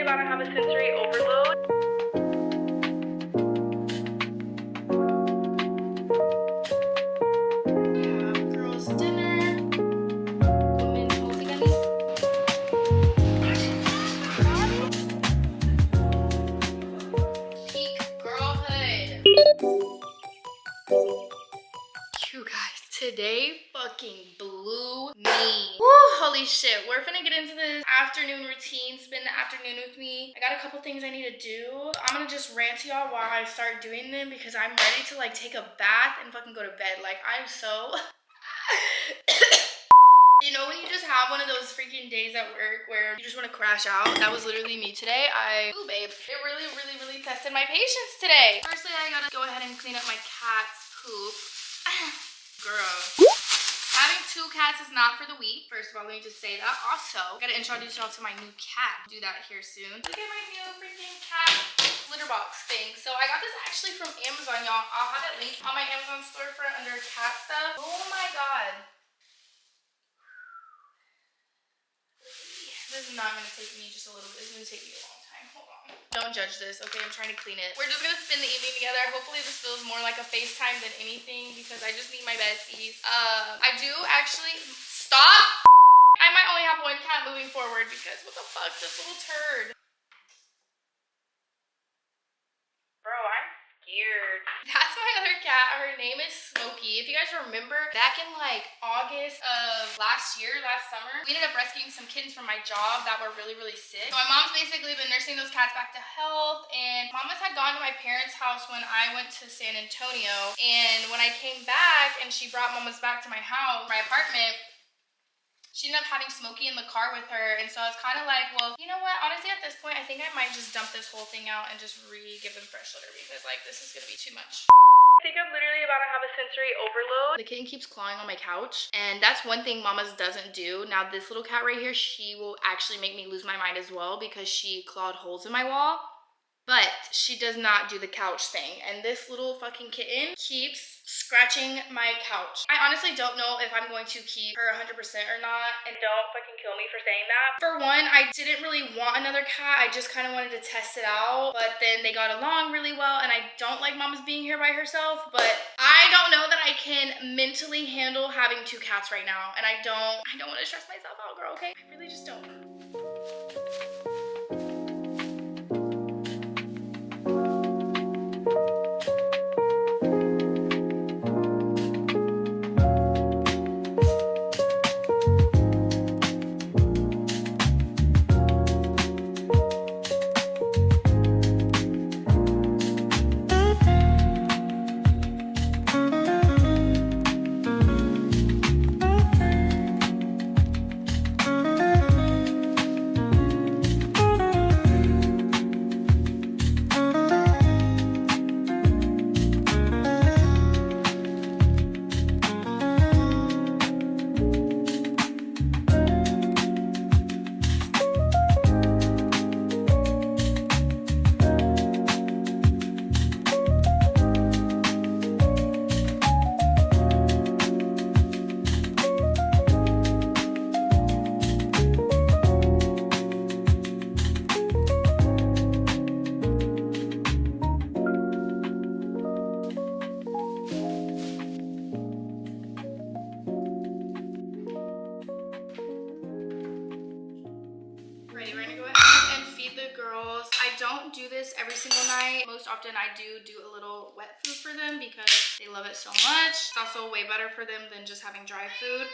about to have a sensory overload. Yeah, girls' dinner. Women holding at least. Peak girlhood. You guys, today fucking blew me. Woo, holy shit. We're finna get into this afternoon routine. Spend the afternoon with me. I got a couple things I need to do. I'm gonna just rant to y'all while I start doing them because I'm ready to like take a bath and fucking go to bed. Like I'm so you know when you just have one of those freaking days at work where you just want to crash out? That was literally me today. Ooh, babe. It really tested my patience today. Firstly, I gotta go ahead and clean up my cat's poop. Girl. Having 2 cats is not for the weak. First of all, let me just say that. Also, I gotta introduce y'all to my new cat. Do that here soon. Look at my new freaking cat litter box thing. So I got this actually from Amazon, y'all. I'll have it linked on my Amazon storefront under cat stuff. Oh my god. This is not gonna take me just a little bit. It's gonna take me a long time. Hold on. Don't judge this, okay? I'm trying to clean it. We're just gonna spend the evening together. Hopefully this feels more like a FaceTime than anything because I just need my besties. I do actually stop. I might only have 1 cat moving forward because what the fuck, this little turd. Bro, I'm scared. That's my other cat. Her name is Smokey. If you guys remember, back in like August of last summer, we ended up rescuing some kittens from my job that were really sick. So my mom's basically been nursing those cats back to health, and Mama's had gone to my parents' house when I went to San Antonio, and when I came back and she brought Mama's back to my house, my apartment, she ended up having Smokey in the car with her, and so I was kind of like, well, you know what? Honestly, at this point, I think I might just dump this whole thing out and just give them fresh litter because, like, this is gonna be too much. I think I'm literally about to have a sensory overload. The kitten keeps clawing on my couch, and that's one thing Mama's doesn't do. Now, this little cat right here, she will actually make me lose my mind as well because she clawed holes in my wall. But she does not do the couch thing. And this little fucking kitten keeps scratching my couch. I honestly don't know if I'm going to keep her 100% or not. And don't fucking kill me for saying that. For one, I didn't really want another cat. I just kind of wanted to test it out. But then they got along really well. And I don't like Mama's being here by herself. But I don't know that I can mentally handle having 2 cats right now. And I don't want to stress myself out, girl, okay? I really just don't. We're gonna go ahead and feed the girls. I don't do this every single night. Most often I do a little wet food for them because they love it so much. It's also way better for them than just having dry food.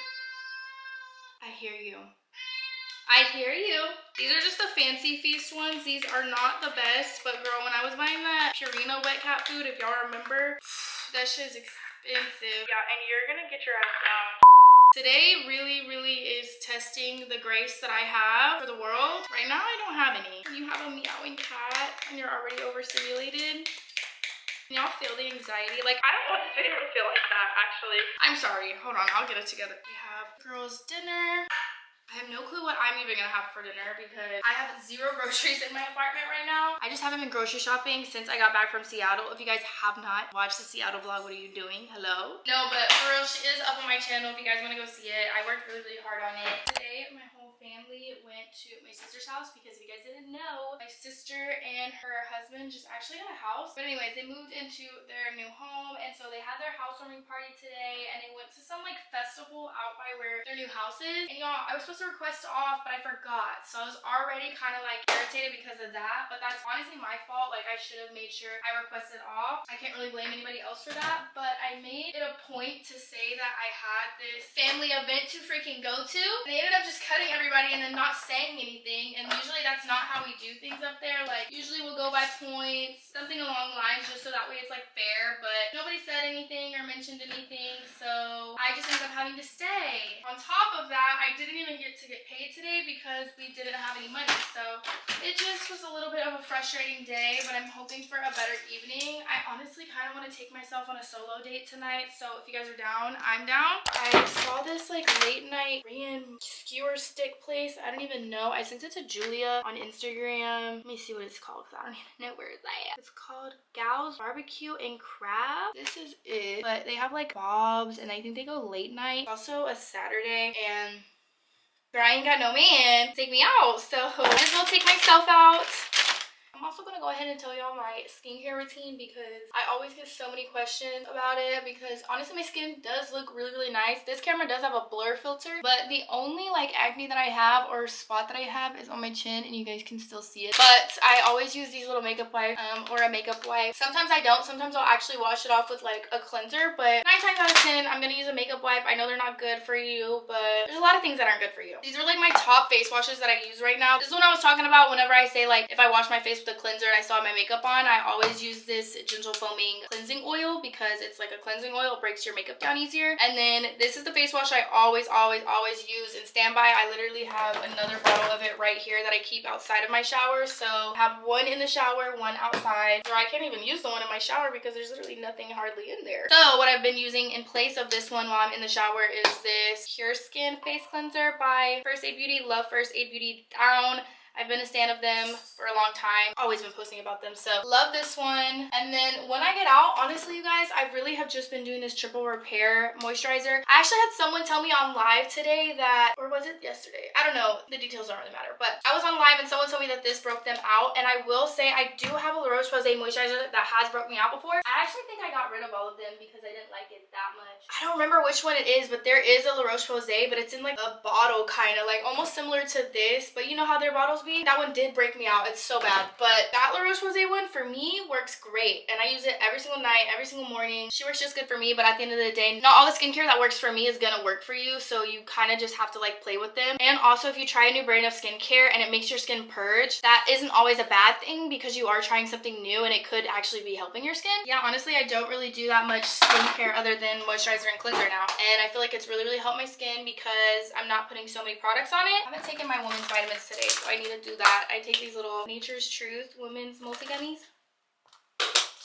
I hear you. I hear you. These are just the fancy feast ones. These are not the best, but girl, when I was buying that Purina wet cat food, if y'all remember, that shit is expensive. Yeah, and you're gonna get your ass down. Today really is testing the grace that I have for the world. Right now, I don't have any. When you have a meowing cat and you're already overstimulated, can y'all feel the anxiety? Like, I don't want this video to feel like that, actually. I'm sorry. Hold on. I'll get it together. We have girls' dinner. I have no clue what I'm even gonna have for dinner because I have 0 groceries in my apartment right now. I just haven't been grocery shopping since I got back from Seattle. If you guys have not watched the Seattle vlog, what are you doing? Hello? No, but for real, she is up on my channel if you guys want to go see it. I worked really hard on it. Today, my whole family went to my sister's house because if you guys didn't know, my sister and her husband just actually got a house. But anyways, they moved into their new home, and so they had their housewarming party today, and they went to some like festival out by where their new house is. And y'all, I was supposed to request off, but I forgot, so I was already kind of like irritated because of that. But that's honestly my fault. Like, I should have made sure I requested off. I can't really blame anybody else for that, but I made it a point to say that I had this family event to freaking go to. And they ended up just cutting everybody and then not saying anything, and usually that's not how we do things up there. Like, usually we'll go by points, something along the lines, just so that way it's like fair, but nobody said anything or mentioned anything, so I just ended up having to stay. On top of that, I didn't even get to get paid today because we didn't have any money, so it just was a little bit of a frustrating day, but I'm hoping for a better evening. I honestly kind of want to take myself on a solo date tonight, so if you guys are down, I'm down. I saw this like late night Korean skewer stick place. I don't even know. I sent it to Julia on Instagram. Let me see what it's called because I don't even know where it's at. It's called Gal's Barbecue and Crab. This is it. But they have like bobs and I think they go late night. It's also a Saturday and girl, I ain't got no man to take me out. So I might as well take myself out. I'm also going to go ahead and tell y'all my skincare routine because I always get so many questions about it because honestly my skin does look really, really nice. This camera does have a blur filter, but the only like acne that I have or spot that I have is on my chin and you guys can still see it. But I always use these little makeup wipes or a makeup wipe. Sometimes I don't. Sometimes I'll actually wash it off with like a cleanser, but 9 times out of 10 I'm going to use a makeup wipe. I know they're not good for you, but there's a lot of things that aren't good for you. These are like my top face washes that I use right now. This is what I was talking about whenever I say like if I wash my face with a cleanser and I still have my makeup on, I always use this gentle foaming cleansing oil because it's like a cleansing oil. It breaks your makeup down easier. And then this is the face wash I always use in standby. I literally have another bottle of it right here that I keep outside of my shower. So I have one in the shower, one outside. Or I can't even use the one in my shower because there's literally nothing hardly in there. So what I've been using in place of this one while I'm in the shower is this Pure Skin face cleanser by First Aid Beauty. Love First Aid Beauty down. I've been a stan of them for a long time. Always been posting about them. So love this one. And then when I get out, honestly, you guys, I really have just been doing this triple repair moisturizer. I actually had someone tell me on live today that, or was it yesterday? I don't know. The details don't really matter. But I was on live and someone told me that this broke them out. And I will say I do have a La Roche-Posay moisturizer that has broke me out before. I actually think I got rid of all of them because I didn't like it that much. I don't remember which one it is, but there is a La Roche-Posay, but it's in like a bottle kind of, like almost similar to this. But you know how their bottles be? That one did break me out. It's so bad. But that La Roche-Posay one for me works great. And I use it every single night, every single morning. She works just good for me, but at the end of the day, not all the skincare that works for me is gonna work for you. So you kind of just have to like play with them. And also if you try a new brand of skincare and it makes your skin purge, that isn't always a bad thing because you are trying something new and it could actually be helping your skin. Yeah, honestly, I don't really do that much skincare other than moisturizer and cleanser now. And I feel like it's really, really helped my skin because I'm not putting so many products on it. I haven't taken my women's vitamins today, so I need to do that. I take these little Nature's Truth women's multi-gummies.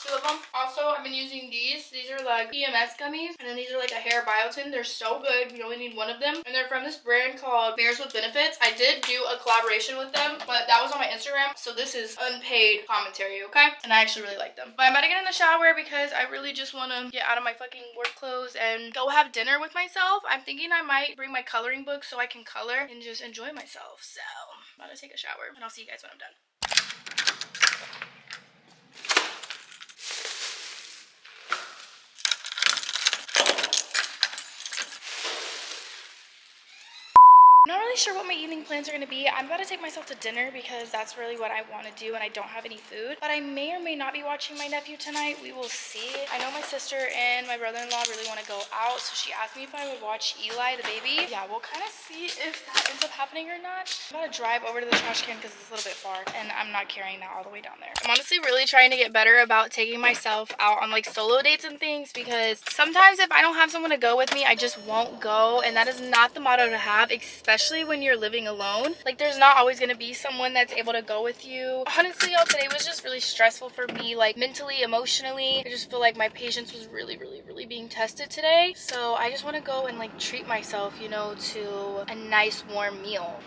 2 of them. Also, I've been using these. These are like EMS gummies. And then these are like a hair biotin. They're so good. You only need one of them. And they're from this brand called Bears with Benefits. I did do a collaboration with them, but that was on my Instagram. So this is unpaid commentary, okay? And I actually really like them. But I'm about to get in the shower because I really just want to get out of my fucking work clothes and go have dinner with myself. I'm thinking I might bring my coloring book so I can color and just enjoy myself. So I'm about to take a shower and I'll see you guys when I'm done. I'm not really sure what my evening plans are going to be. I'm about to take myself to dinner because that's really what I want to do and I don't have any food. But I may or may not be watching my nephew tonight. We will see. I know my sister and my brother-in-law really want to go out, so she asked me if I would watch Eli, the baby. Yeah, we'll kind of see if that ends up happening or not. I'm about to drive over to the trash can because it's a little bit far and I'm not carrying that all the way down there. I'm honestly really trying to get better about taking myself out on like solo dates and things because sometimes if I don't have someone to go with me, I just won't go, and that is not the motto to have, especially when you're living alone. Like, there's not always going to be someone that's able to go with you. Honestly, y'all, today was just really stressful for me, like mentally, emotionally. I just feel like my patience was really being tested today. So I just want to go and like treat myself, you know, to a nice warm meal.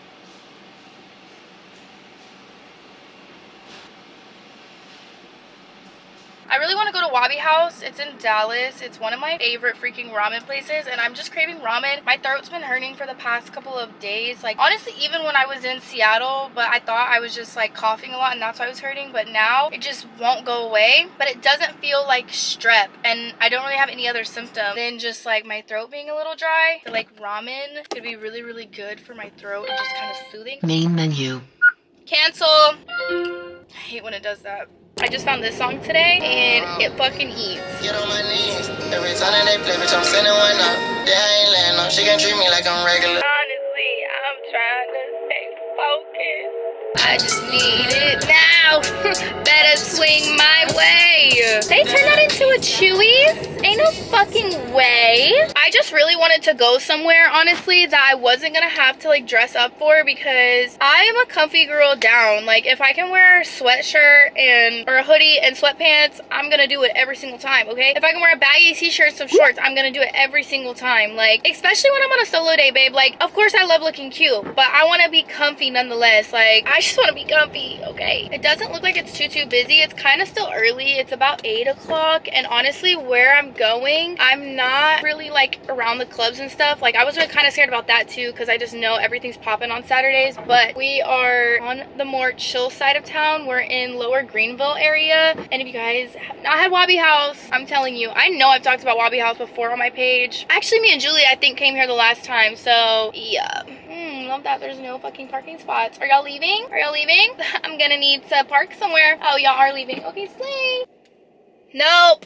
I really want to go to Wabi House. It's in Dallas. It's one of my favorite freaking ramen places, and I'm just craving ramen. My throat's been hurting for the past couple of days. Like, honestly, even when I was in Seattle, but I thought I was just like coughing a lot and that's why I was hurting, but now it just won't go away. But it doesn't feel like strep, and I don't really have any other symptom than just like my throat being a little dry. So, like, ramen could be really, really good for my throat and just kind of soothing. Main menu. Cancel. I hate when it does that. I just found this song today and it fucking eats. Get on my knees. Every time that they play, bitch, I'm sending one up. Yeah, I ain't letting up. She can treat me like I'm regular. Honestly, I'm trying to stay focused. I just need it now. Better swing my way. They turned that into a Chewy's? Ain't no fucking way. I just really wanted to go somewhere, honestly, that I wasn't gonna have to like dress up for, because I am a comfy girl down. Like, if I can wear a sweatshirt or a hoodie and sweatpants, I'm gonna do it every single time, okay? If I can wear a baggy t-shirt and some shorts, I'm gonna do it every single time. Like, especially when I'm on a solo day, babe. Like, of course I love looking cute, but I wanna be comfy nonetheless. Like, I just wanna be comfy, okay? It doesn't look like it's too busy. It's kind of still early. It's about 8 o'clock, and honestly, where I'm going, I'm not really like around the clubs and stuff. Like, I was kind of scared about that too, because I just know everything's popping on Saturdays. But we are on the more chill side of town. We're in Lower Greenville area, and if you guys have not had Wabi House, I'm telling you, I know I've talked about Wabi House before on my page. Actually, me and Julie, I think, came here the last time, so yeah. Love that there's no fucking parking spots. Are y'all leaving? Are y'all leaving? I'm gonna need to park somewhere. Oh, y'all are leaving. Okay, slay. Nope.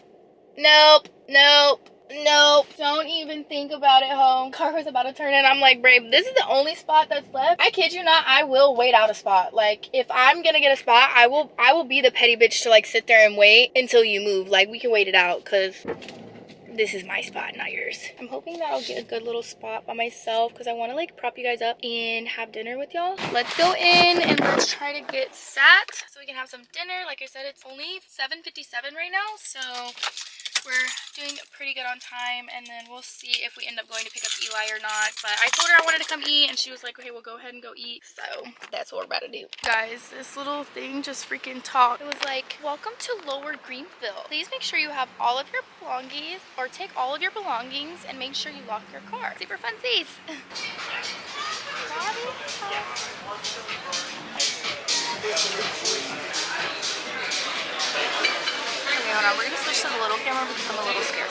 Nope. Nope. Nope. Don't even think about it, home. Car was about to turn in. I'm like, babe, this is the only spot that's left. I kid you not, I will wait out a spot. Like, if I'm gonna get a spot, I will be the petty bitch to like sit there and wait until you move. Like, we can wait it out, because this is my spot, not yours. I'm hoping that I'll get a good little spot by myself, because I want to like prop you guys up and have dinner with y'all. Let's go in and let's try to get sat so we can have some dinner. Like I said, it's only 7:57 right now, so we're doing pretty good on time, and then we'll see if we end up going to pick up Eli or not. But I told her I wanted to come eat, and she was like, okay, we'll go ahead and go eat. So that's what we're about to do. Guys, this little thing just freaking talked. It was like, welcome to Lower Greenville. Please make sure you have all of your belongings, or take all of your belongings, and make sure you lock your car. Super funsies. Okay, hold on. We're gonna switch to the little camera because I'm a little scared.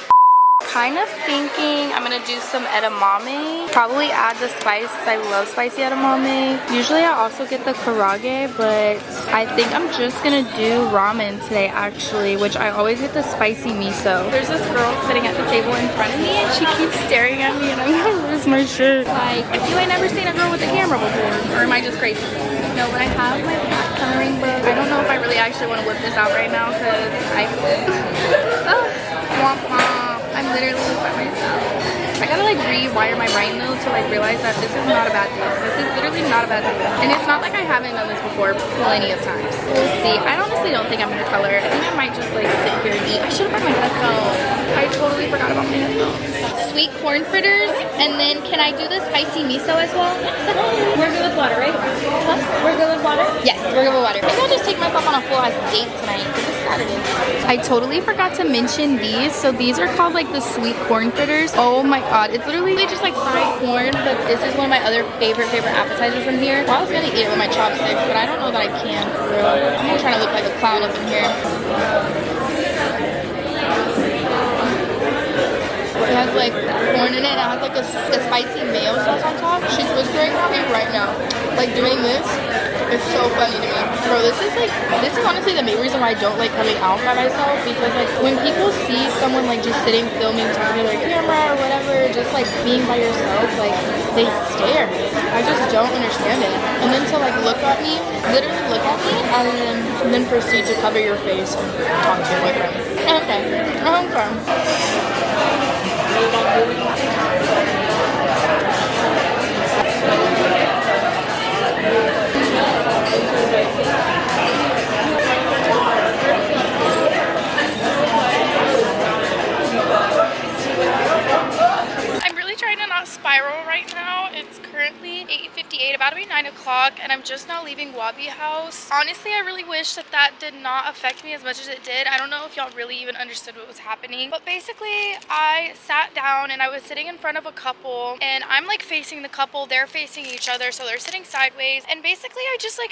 Kind of thinking I'm gonna do some edamame. Probably add the spice because I love spicy edamame. Usually I also get the karage, but I think I'm just gonna do ramen today actually, which I always get the spicy miso. There's this girl sitting at the table in front of me, and she keeps staring at me, and I'm gonna lose my shit. Like, you ain't never seen a girl with a camera before, or am I just crazy? No, but I have my cat coloring book. I don't know if I really actually want to whip this out right now because I oh, womp womp. I'm literally by myself. I gotta like rewire my brain though to like realize that this is not a bad thing. This is literally not a bad thing. And it's not like I haven't done this before plenty of times. We'll see. I honestly don't think I'm gonna color. I think I might just like sit here and eat. I should have brought my headphones. I totally forgot about my headphones. Sweet corn fritters, and then can I do the spicy miso as well? We're good with water, right? Huh? We're good with water? Yes, we're good with water. Maybe I'll just take myself on a full ass date tonight because it's Saturday. I totally forgot to mention these. So these are called like the sweet corn fritters. Oh my god, it's literally just like fried corn, but this is one of my other favorite appetizers from here. Well, I was gonna eat it with my chopsticks, but I don't know that I can for real. I'm not trying to look like a clown up in here. It has like corn in it, and it has like a spicy mayo sauce on top. She's whispering at me right now. Like, doing this is so funny to me. Bro, this is honestly the main reason why I don't like coming out by myself, because like when people see someone like just sitting filming, talking to their camera or whatever, just like being by yourself, like they stare. I just don't understand it. And then to like look at me, literally look at me, and then proceed to cover your face and talk to your boyfriend. Okay. I'm really trying to not spiral right now. It's currently 8:58, about to be 9 o'clock, and I'm just now leaving Wabi House. Honestly, I really wish that that did not affect me as much as it did. I don't know if y'all really even understood what was happening, but basically I sat down and I was sitting in front of a couple, and I'm like facing the couple, they're facing each other, so they're sitting sideways, and basically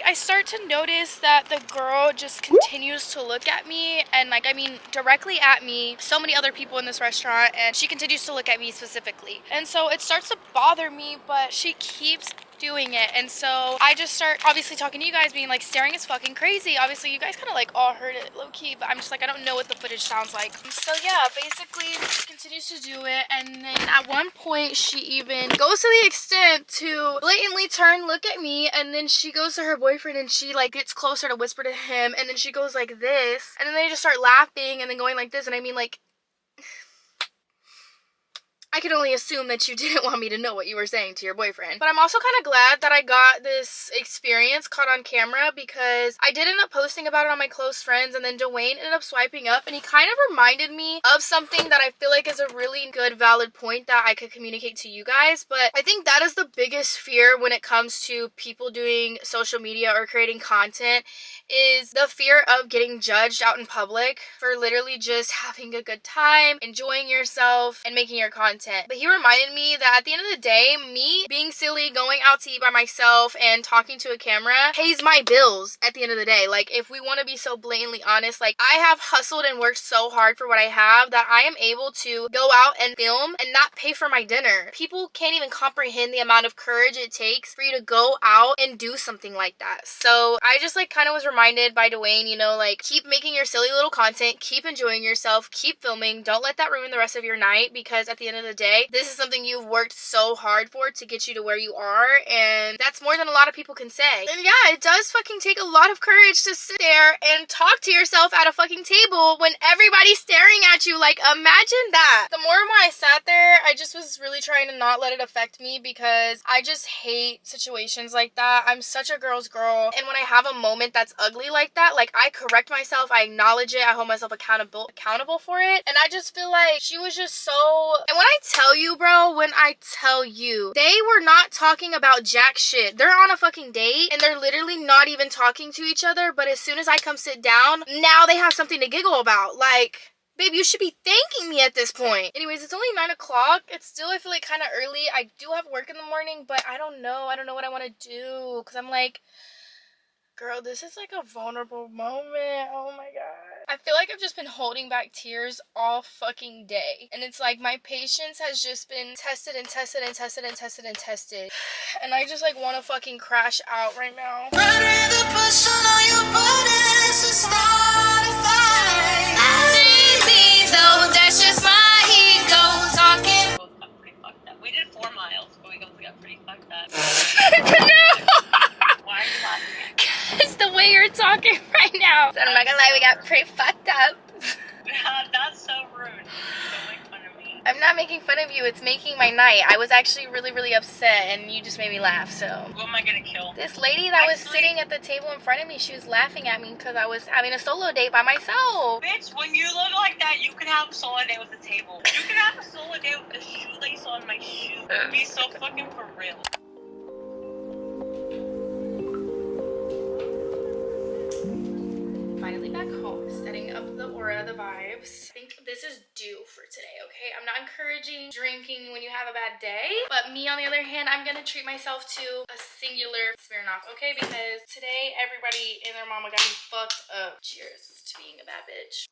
I start to notice that the girl just continues to look at me, and like, I mean, directly at me, so many other people in this restaurant, and she continues to look at me specifically. And so it starts to bother me, but she keeps doing it. And so I just start obviously talking to you guys, being like, staring is fucking crazy. Obviously you guys kind of like all heard it low key, but I'm just like, I don't know what the footage sounds like. So yeah, basically she continues to do it, and then at one point she even goes to the extent to blatantly turn, look at me, and then she goes to her boyfriend and she like gets closer to whisper to him, and then she goes like this, and then they just start laughing and then going like this. And I mean, like, I could only assume that you didn't want me to know what you were saying to your boyfriend. But I'm also kind of glad that I got this experience caught on camera, because I did end up posting about it on my close friends, and then Dwayne ended up swiping up, and he kind of reminded me of something that I feel like is a really good, valid point that I could communicate to you guys. But I think that is the biggest fear when it comes to people doing social media or creating content, is the fear of getting judged out in public for literally just having a good time, enjoying yourself, and making your content. But he reminded me that at the end of the day, me being silly, going out to eat by myself, and talking to a camera pays my bills at the end of the day. Like, if we want to be so blatantly honest, like, I have hustled and worked so hard for what I have that I am able to go out and film and not pay for my dinner. People can't even comprehend the amount of courage it takes for you to go out and do something like that. So I just like kind of was reminded by Dwayne, you know, like, keep making your silly little content, keep enjoying yourself, keep filming, don't let that ruin the rest of your night, because at the end of the day, this is something you've worked so hard for to get you to where you are, and that's more than a lot of people can say. And yeah, it does fucking take a lot of courage to sit there and talk to yourself at a fucking table when everybody's staring at you. Like, imagine that. The more and more I sat there, I just was really trying to not let it affect me, because I just hate situations like that. I'm such a girl's girl, and when I have a moment that's ugly like that, like, I correct myself, I acknowledge it, I hold myself accountable for it, and I just feel like she was just so... And when I tell you, bro, when I tell you, they were not talking about jack shit. They're on a fucking date, and they're literally not even talking to each other, but as soon as I come sit down, now they have something to giggle about. Like, babe, you should be thanking me at this point. Anyways, it's only 9 o'clock. It's still, I feel like, kind of early. I do have work in the morning, but I don't know. I don't know what I want to do, because I'm like, girl, this is like a vulnerable moment. Oh my god. I feel like I've just been holding back tears all fucking day. And it's like my patience has just been tested and tested and tested and tested and tested. And I just like want to fucking crash out right now. That's just my ego talking. Both got pretty fucked up. We did 4 miles, but we both got pretty fucked up. Why are you laughing? It's the way you're talking right now. So I'm not gonna lie, we got pretty fucked up. That's so rude. Don't make fun of me. I'm not making fun of you, it's making my night. I was actually really, really upset, and you just made me laugh, so. Who am I gonna kill? This lady that was sitting at the table in front of me, she was laughing at me because I was having a solo date by myself. Bitch, when you look like that, you can have a solo date with the table. You can have a solo date with the shoelace on my shoe. Be so fucking for real. Finally back home, setting up the aura, the vibes. I think this is due for today, okay? I'm not encouraging drinking when you have a bad day, but me, on the other hand, I'm gonna treat myself to a singular Smirnoff, okay? Because today, everybody and their mama got me fucked up. Cheers to being a bad bitch.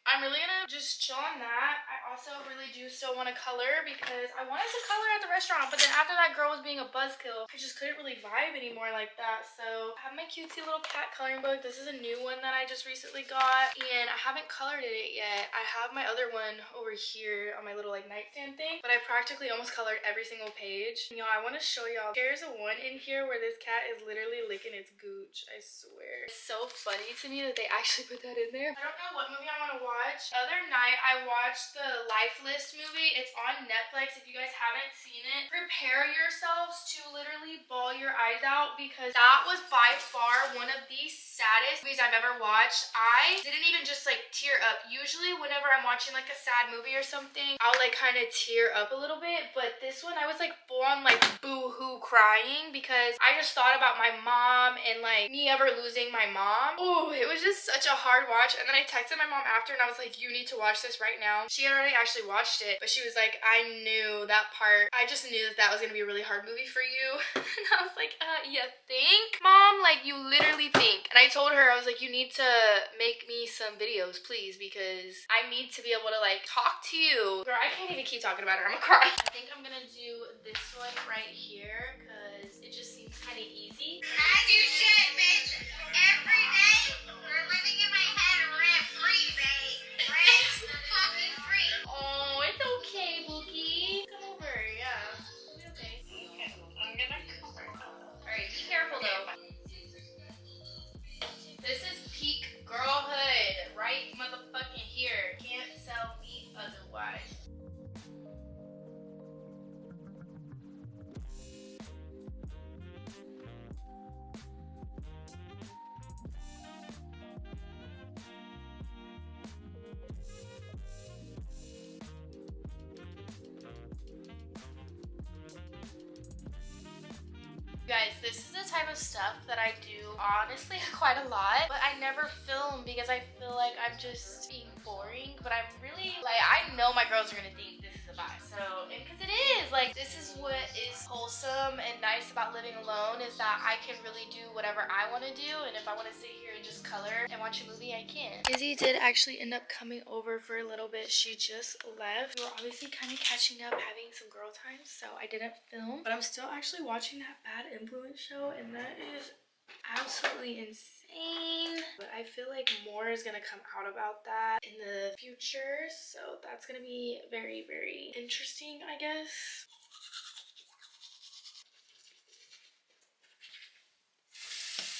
I'm really gonna just chill on that. I also really do still want to color, because I wanted to color at the restaurant, but then after that girl was being a buzzkill, I just couldn't really vibe anymore like that. So I have my cutesy little cat coloring book. This is a new one that I just recently got, and I haven't colored in it yet. I have my other one over here on my little like nightstand thing, but I practically almost colored every single page. You know, I want to show y'all. There's a one in here where this cat is literally licking its gooch. I swear. It's so funny to me that they actually put that in there. I don't know what movie I want to watch. The other night I watched the the Life List movie. It's on Netflix. If you guys haven't seen it, prepare yourselves to literally bawl your eyes out because that was by far one of the saddest movies I've ever watched. I didn't even just like tear up. Usually whenever I'm watching like a sad movie or something, I'll like kind of tear up a little bit, but this one I was like full on like boo-hoo crying because I just thought about my mom and like me ever losing my mom. Oh, it was just such a hard watch. And then I texted my mom after and I was like, you need to watch this right now. She had already actually watched it, but she was like, I knew that part. I just knew that that was gonna be a really hard movie for you. And I was like, you think, Mom? Like, you literally think. And I told her, I was like, you need to make me some videos, please, because I need to be able to like talk to you. Girl, I can't even keep talking about her. I'm gonna cry. I think I'm gonna do this one right here because it just seems kind of easy. I do shit, bitch, every day. You're living in my head rent-free, babe. Rent-fucking-free. Oh, it's okay, Bookie. Come over, yeah. It'll be okay. Okay, I'm gonna cover it up. Alright, be careful though. This is peak girlhood, right motherfucking here. Can't sell me otherwise. Guys, this is the type of stuff that I do honestly quite a lot, but I never film because I feel like I'm just being boring, but I'm really, like, I know my girls are gonna think this is a vibe. So, and because it is, like, this is what is wholesome and nice about living alone is that I can really do whatever I want to do, and if I want to sit here and just color and watch a movie, I can. Izzy did actually end up coming over for a little bit. She just left. We were obviously kind of catching up, having some girl time, so I didn't film, but I'm still actually watching that Bad Influence show, and that is absolutely insane. But I feel like more is gonna come out about that in the future, so that's gonna be very, very interesting, I guess.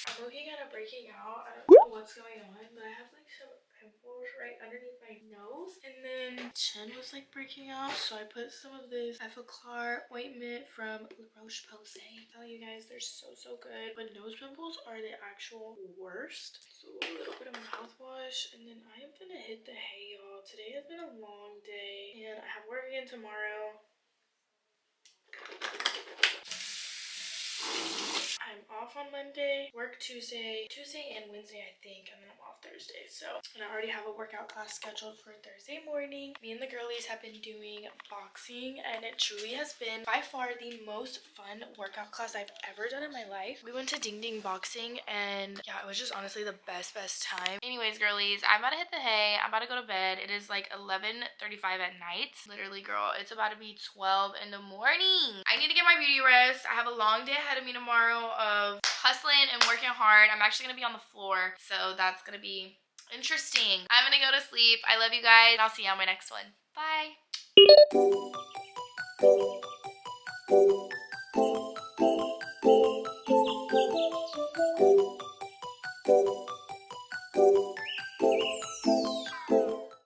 I'm looking at it breaking out. I don't know what's going on, but I have like some pimples right underneath my nose, and then chin was like breaking out, so I put some of this Effaclar ointment from La Roche-Posay. I tell you guys, they're so good, but nose pimples are the actual worst. So a little bit of mouthwash, and then I am gonna hit the hay, y'all. Today has been a long day, and I have work again tomorrow. I'm off on Monday, work Tuesday and Wednesday, I think, and then I'm off Thursday. So, and I already have a workout class scheduled for Thursday morning. Me and the girlies have been doing boxing, and it truly has been by far the most fun workout class I've ever done in my life. We went to Ding Ding Boxing, and yeah, it was just honestly the best time. Anyways, girlies, I'm about to hit the hay. I'm about to go to bed. It is like 11:35 at night. Literally, girl, it's about to be 12 in the morning. I need to get my beauty rest. I have a long day ahead of me tomorrow of hustling and working hard. I'm actually gonna be on the floor, so that's gonna be interesting. I'm gonna go to sleep. I love you guys. I'll see you on my next one. Bye.